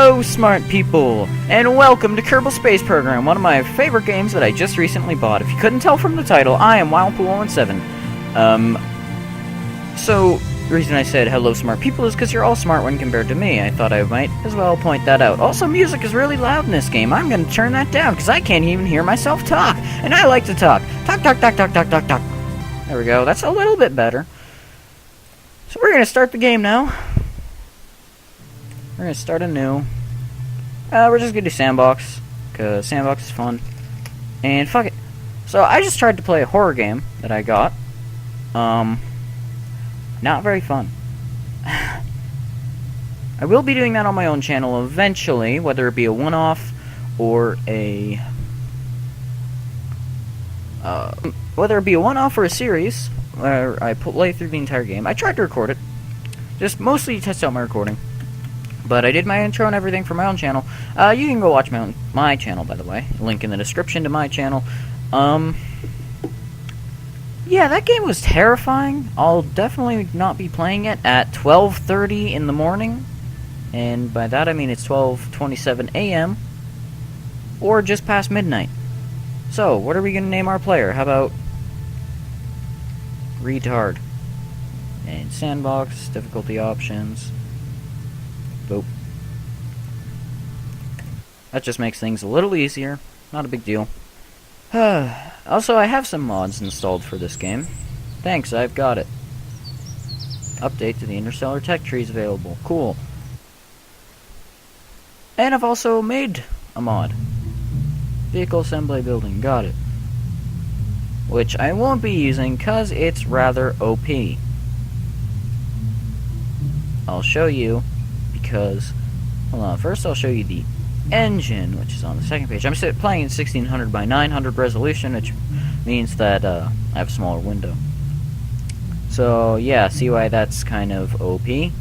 Hello, smart people, and welcome to Kerbal Space Program, one of my favorite games that I just recently bought. If you couldn't tell from the title, I am Wildpool117. So, the reason I said hello, smart people, is because you're all smart when compared to me. I thought I might as well point that out. Also, music is really loud in this game. I'm going to turn that down, because I can't even hear myself talk, and I like to talk. Talk, talk, talk, talk, talk, talk, talk. There we go. That's a little bit better. So we're going to start the game now. We're going to start anew. We're just going to do sandbox, because sandbox is fun. And fuck it. So I just tried to play a horror game that I got. Not very fun. I will be doing that on my own channel eventually, whether it be a one-off or a... whether it be a one-off or a series, where I play through the entire game. I tried to record it. Just mostly test out my recording. But I did my intro and everything for my own channel. You can go watch my channel, by the way. Link in the description to my channel. Yeah, that game was terrifying. I'll definitely not be playing it at 12:30 in the morning. And by that I mean it's 12:27 a.m. or just past midnight. So, what are we going to name our player? How about... retard. And sandbox, difficulty options... Boop. That just makes things a little easier. Not a big deal. Also, I have some mods installed for this game. Thanks, I've got it. Update to the interstellar tech trees available. Cool. And I've also made a mod. Vehicle assembly building. Got it. Which I won't be using because it's rather OP. I'll show you. Because, hold on, first I'll show you the engine, which is on the second page. I'm playing in 1600 by 900 resolution, which means that I have a smaller window. So, yeah, see why that's kind of OP? You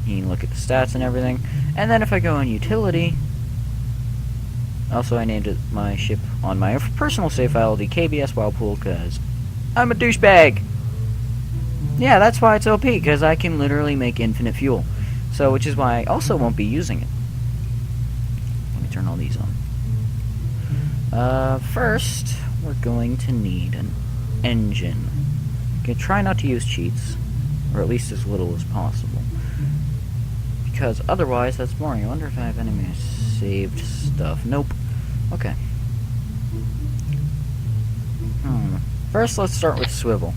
can look at the stats and everything. And then if I go on utility, also I named it my ship on my personal save file, the KBS Wildpool, because I'm a douchebag! Yeah, that's why it's OP, because I can literally make infinite fuel. So, which is why I also won't be using it. Let me turn all these on. First, we're going to need an engine. Okay, try not to use cheats, or at least as little as possible. Because otherwise, that's boring. I wonder if I have any saved stuff. Nope. Okay. First, let's start with swivel.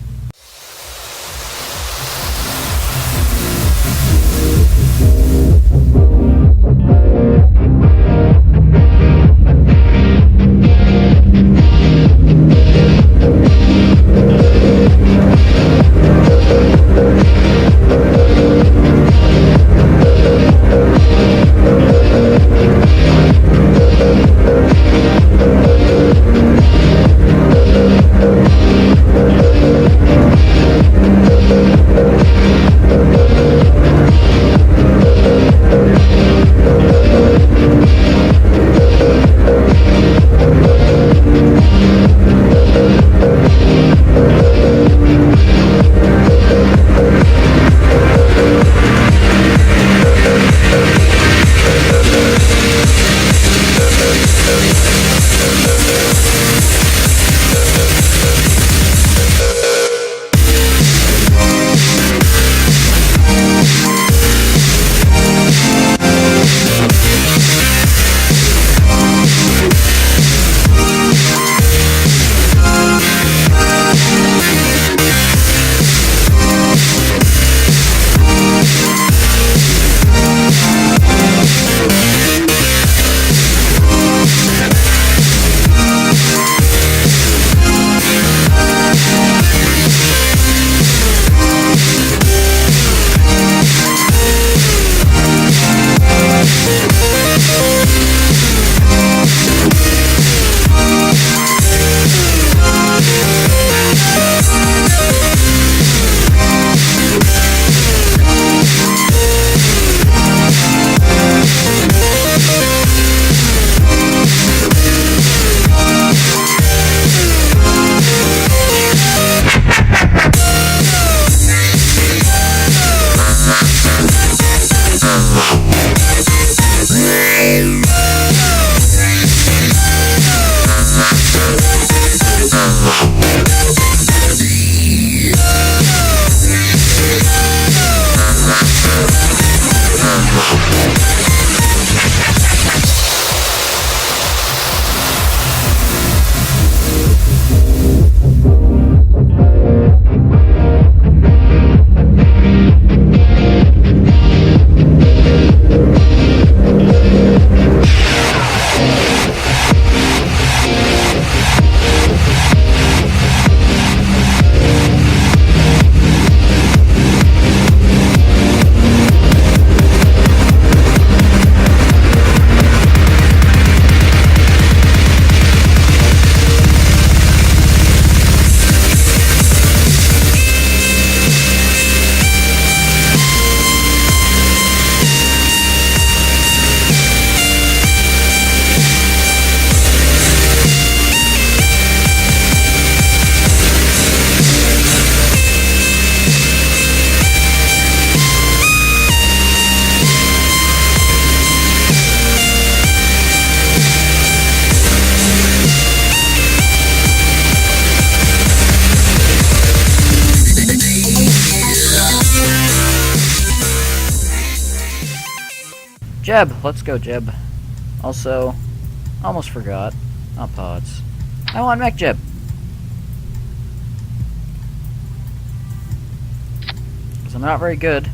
Jeb, let's go, Jeb. Also, almost forgot. Not pods. I want mech Jeb. Because I'm not very good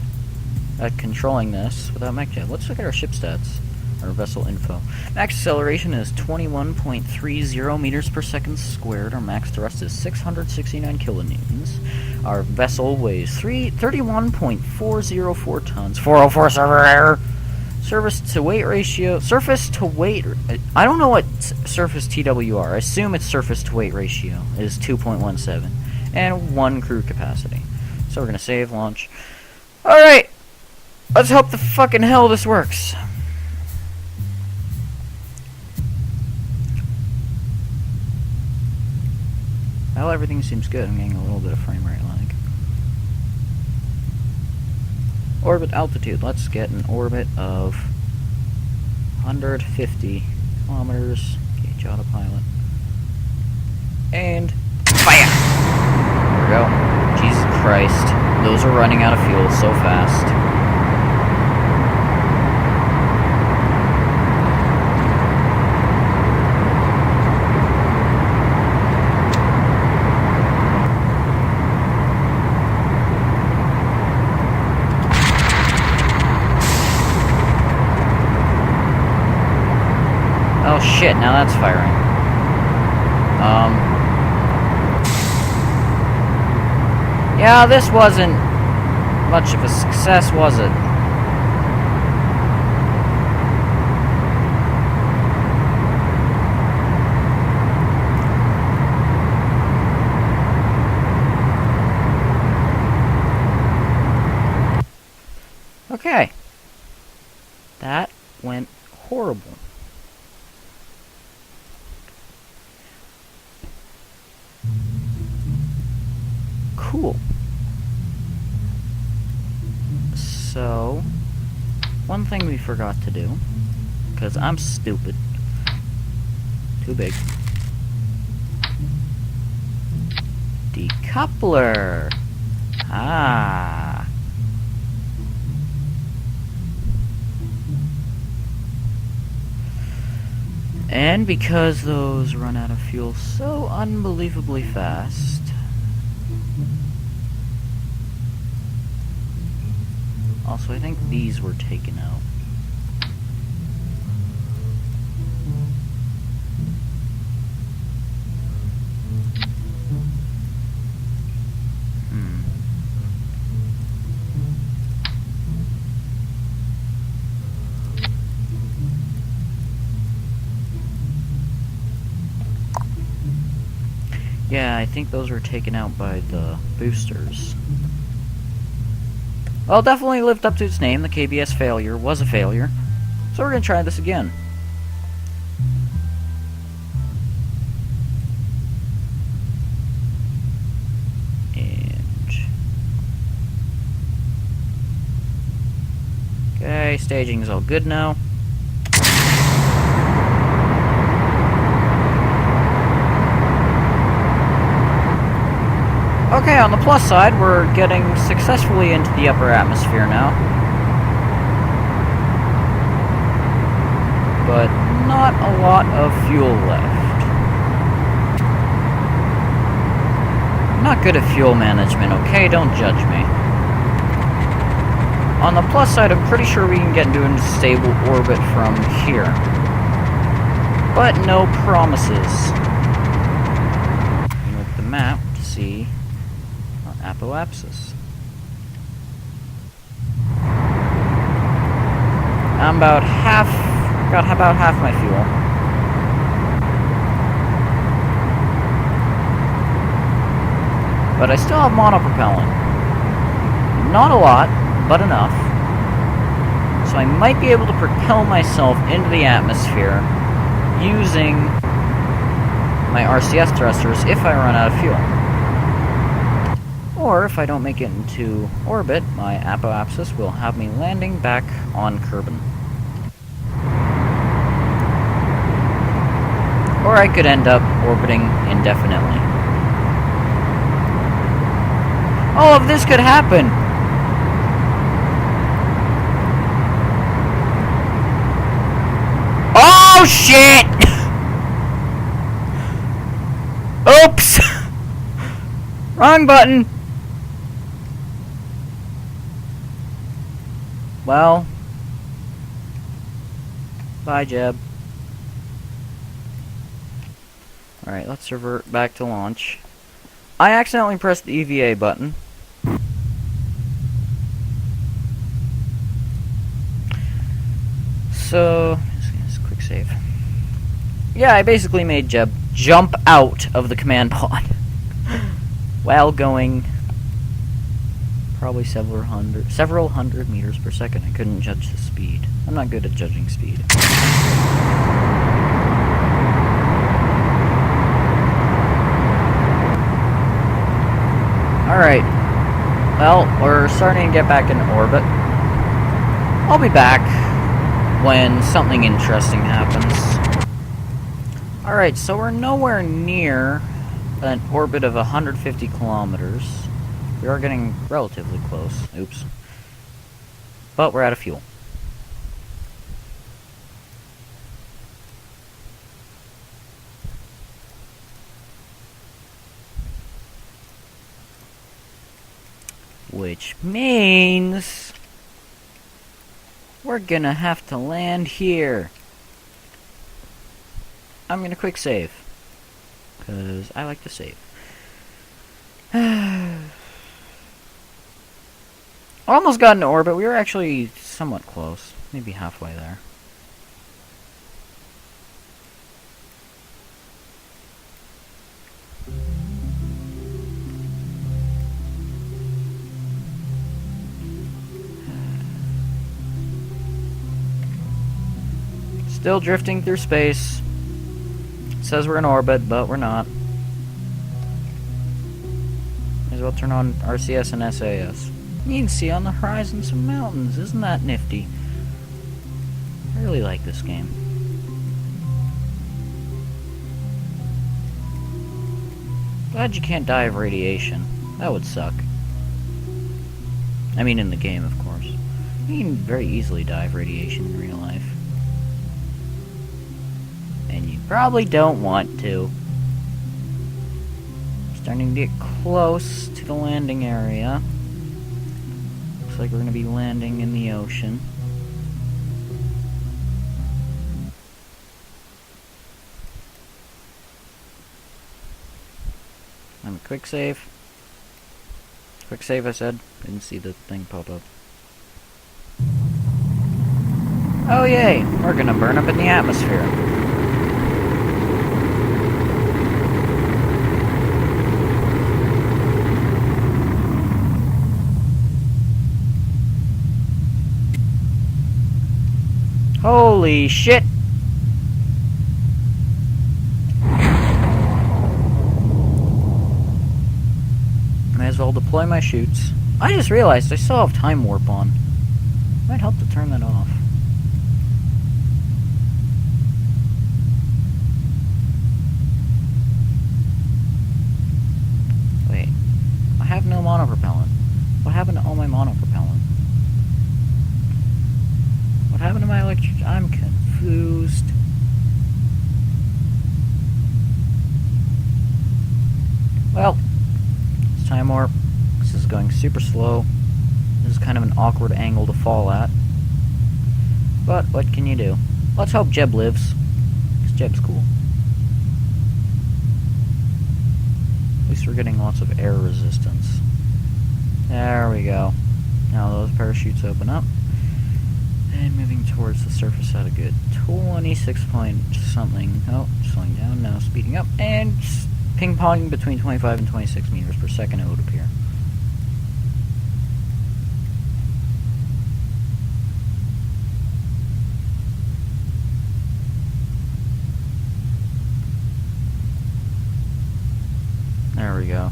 at controlling this without mech Jeb. Let's look at our ship stats. Our vessel info. Max acceleration is 21.30 meters per second squared. Our max thrust is 669 kilonewtons. Our vessel weighs 31.404 tons. 404 server error. Surface to weight ratio. Surface to weight. I don't know what surface TWR. I assume its surface to weight ratio is 2.17 and 1 crew capacity. So we're gonna save launch. All right. Let's hope the fucking hell this works. Well, everything seems good. I'm getting a little bit of frame rate lag. Orbit altitude. Let's get an orbit of 150 kilometers. Gauge autopilot. And fire! There we go. Jesus Christ. Those are running out of fuel so fast. Oh shit, now that's firing. Yeah, this wasn't much of a success, was it? Okay. That went horrible. Cool. So, one thing we forgot to do, because I'm stupid. Too big. Decoupler. Ah. And because those run out of fuel so unbelievably fast, also, I think these were taken out. Yeah, I think those were taken out by the boosters. Well, it definitely lived up to its name. The KBS failure was a failure. So we're going to try this again. And... okay, staging is all good now. Okay, on the plus side, we're getting successfully into the upper atmosphere now. But not a lot of fuel left. I'm not good at fuel management, okay? Don't judge me. On the plus side, I'm pretty sure we can get into a stable orbit from here. But no promises. Look at the map to see apoapsis. I'm about half my fuel. But I still have monopropellant. Not a lot, but enough. So I might be able to propel myself into the atmosphere using my RCS thrusters if I run out of fuel. Or, if I don't make it into orbit, my apoapsis will have me landing back on Kerbal. Or I could end up orbiting indefinitely. All of this could happen! Oh shit! Oops! Wrong button! Well. Bye, Jeb. Alright, let's revert back to launch. I accidentally pressed the EVA button. So, just quick save. Yeah, I basically made Jeb jump out of the command pod while going probably several hundred meters per second. I couldn't judge the speed. I'm not good at judging speed. Alright. Well, we're starting to get back into orbit. I'll be back when something interesting happens. Alright, so we're nowhere near an orbit of 150 kilometers. We are getting relatively close. Oops. But we're out of fuel. Which means we're gonna have to land here. I'm gonna quick save, because I like to save. Almost got into orbit. We were actually somewhat close. Maybe halfway there. Still drifting through space. It says we're in orbit, but we're not. May as well turn on RCS and SAS. You can see on the horizon some mountains. Isn't that nifty? I really like this game. Glad you can't die of radiation. That would suck. I mean, in the game, of course. You can very easily die of radiation in real life. And you probably don't want to. Starting to get close to the landing area. Looks like we're going to be landing in the ocean. I'm a quick save. Quick save, I said. Didn't see the thing pop up. Oh yay! We're gonna burn up in the atmosphere. Holy shit! May as well deploy my chutes. I just realized I still have time warp on. Might help to turn that off. Wait. I have no monopropellant. What happened to all my monopropellant? What happened to my electric? I'm confused. Well, it's time warp. This is going super slow. This is kind of an awkward angle to fall at. But what can you do? Let's hope Jeb lives. Because Jeb's cool. At least we're getting lots of air resistance. There we go. Now those parachutes open up. And moving towards the surface at a good 26 point something. Oh, slowing down, now speeding up. And ping-ponging between 25 and 26 meters per second, it would appear. There we go.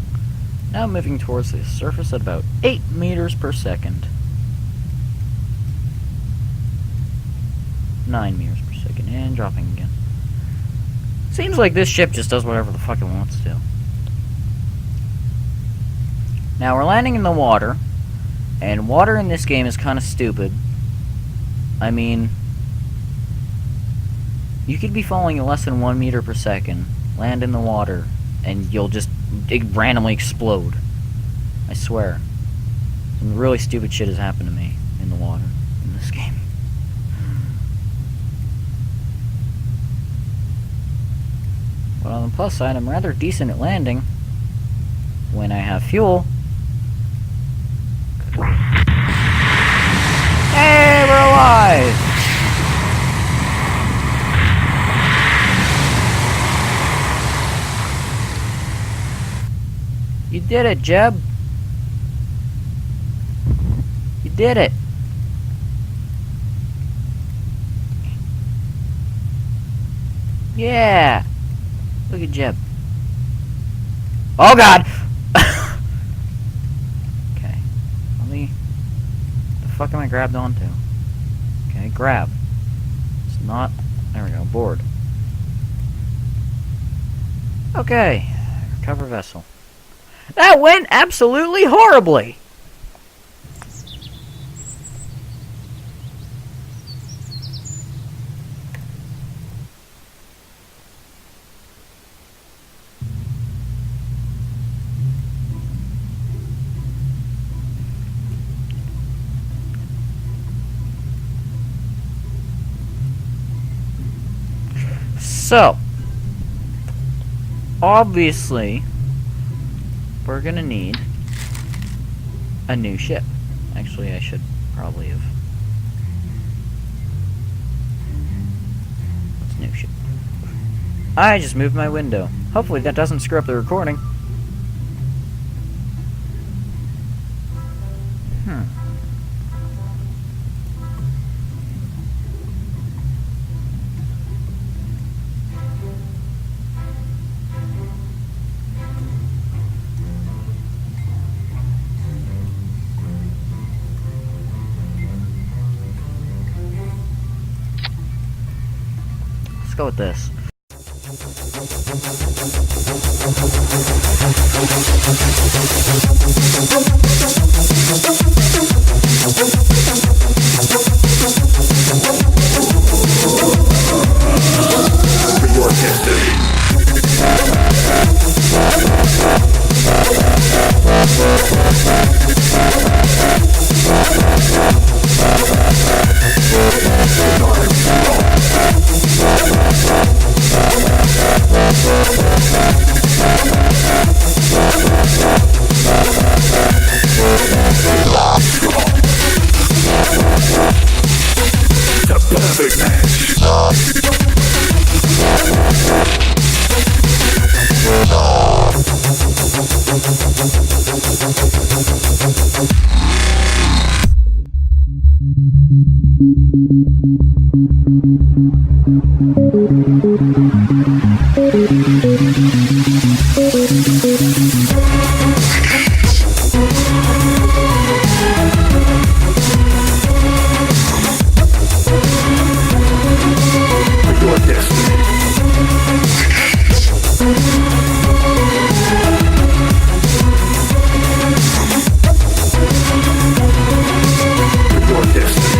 Now moving towards the surface at about 8 meters per second. 9 meters per second, and dropping again. Seems like this ship just does whatever the fuck it wants to. Now we're landing in the water, and water in this game is kind of stupid. I mean, You could be falling at less than 1 meter per second, land in the water, and you'll just randomly explode. I swear. Some really stupid shit has happened to me in the water in this game. But on the plus side, I'm rather decent at landing when I have fuel. Hey, we're alive! You did it, Jeb. You did it. Yeah. Look at Jeb. Oh God. Okay. Let me. The fuck am I grabbed onto? Okay, grab. It's not. There we go. Board. Okay. Recover vessel. That went absolutely horribly! So, obviously, we're gonna need a new ship. Actually, I should probably have. What's new ship? I just moved my window. Hopefully that doesn't screw up the recording. Let's go with this. Your destiny. The perfect match. Your destiny. Your destiny.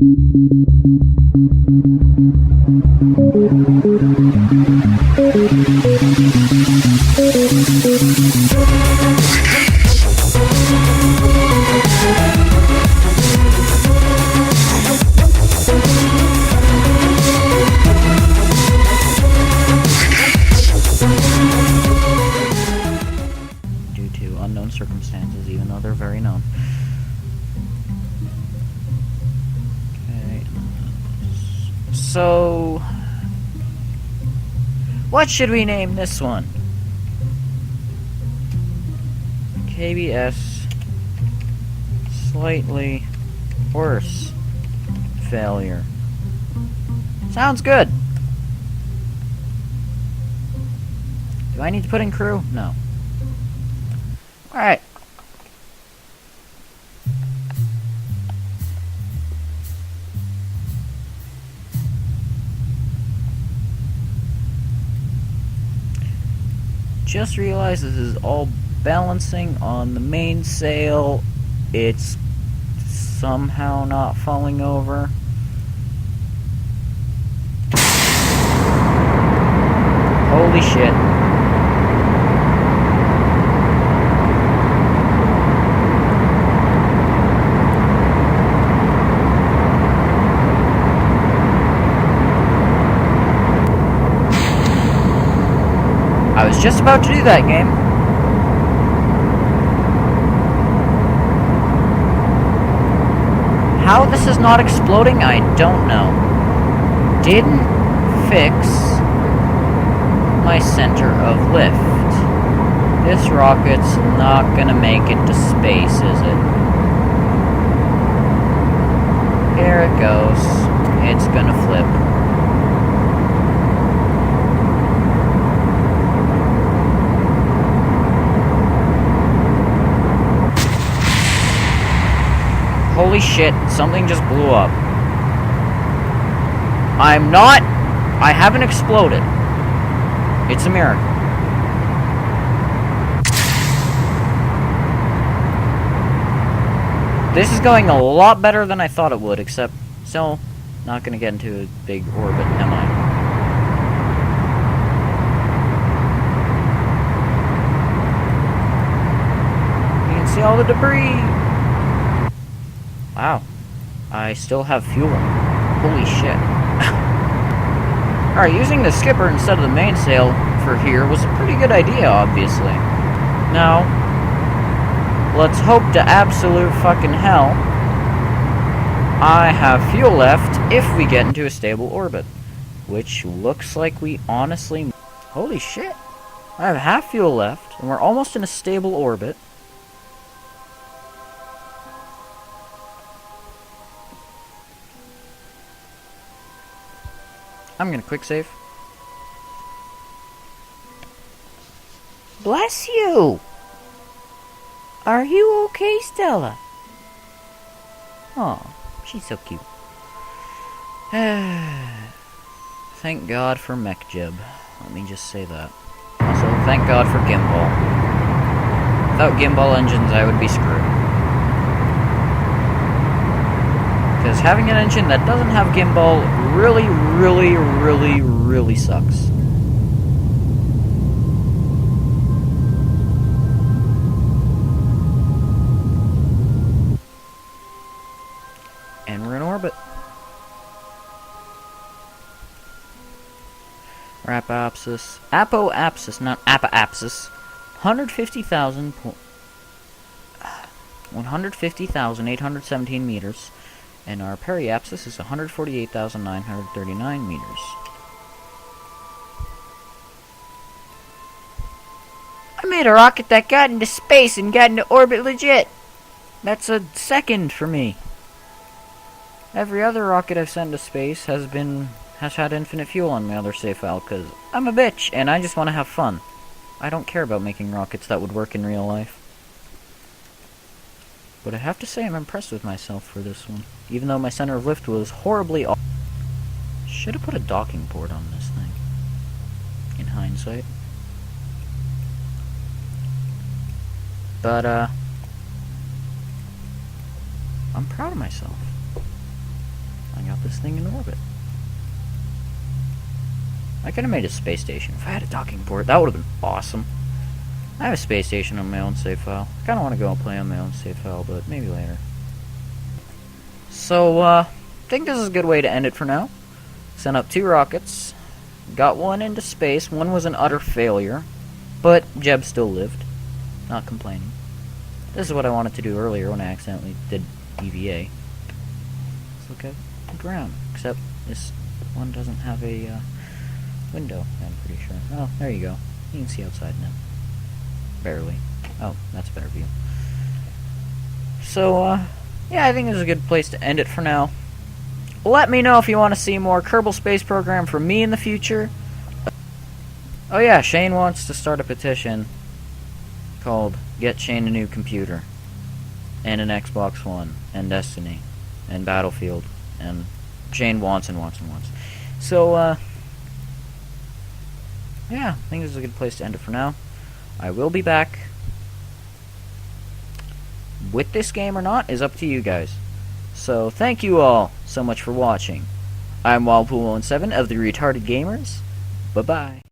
Due to unknown circumstances, even though they're very known. Okay. So, what should we name this one? KBS slightly worse failure. Sounds good. Do I need to put in crew? No. Alright. Just realized this is all balancing on the mainsail. It's somehow not falling over. Holy shit. I was just about to do that, game. How this is not exploding, I don't know. Didn't fix my center of lift. This rocket's not gonna make it to space, is it? Here it goes. It's gonna flip. Holy shit, something just blew up. I haven't exploded. It's a miracle. This is going a lot better than I thought it would, except still not gonna get into a big orbit, am I? You can see all the debris. Wow, I still have fuel. Holy shit. Alright, using the skipper instead of the mainsail for here was a pretty good idea, obviously. Now, let's hope to absolute fucking hell I have fuel left if we get into a stable orbit. Which looks like we honestly... Holy shit. I have half fuel left, and we're almost in a stable orbit. I'm gonna quick save. Bless you! Are you okay, Stella? Oh, she's so cute. Thank God for MechJib. Let me just say that. Also, thank God for gimbal. Without gimbal engines, I would be screwed. Because having an engine that doesn't have gimbal really, really, really, really sucks. And we're in orbit. Apoapsis, not apoapsis. 150,817 meters. And our periapsis is 148,939 meters. I made a rocket that got into space and got into orbit legit. That's a second for me. Every other rocket I've sent to space has had infinite fuel on my other save file, because I'm a bitch and I just want to have fun. I don't care about making rockets that would work in real life. But I have to say I'm impressed with myself for this one. Even though my center of lift was horribly off. Should have put a docking port on this thing. In hindsight. But, I'm proud of myself. I got this thing in orbit. I could have made a space station if I had a docking port. That would have been awesome. I have a space station on my own save file. I kind of want to go and play on my own save file, but maybe later. So, I think this is a good way to end it for now. Sent up 2 rockets. Got one into space. One was an utter failure. But Jeb still lived. Not complaining. This is what I wanted to do earlier when I accidentally did EVA. Let's look at the ground. Except this one doesn't have a window, I'm pretty sure. Oh, there you go. You can see outside now. Barely. Oh, that's a better view. So, yeah, I think this is a good place to end it for now. Let me know if you want to see more Kerbal Space Program from me in the future. Oh yeah, Shane wants to start a petition called Get Shane a New Computer. And an Xbox One. And Destiny. And Battlefield. And Shane wants and wants and wants. So, yeah, I think this is a good place to end it for now. I will be back. With this game or not is up to you guys. So, thank you all so much for watching. I'm Wildpool117 of the Retarded Gamers. Bye-bye.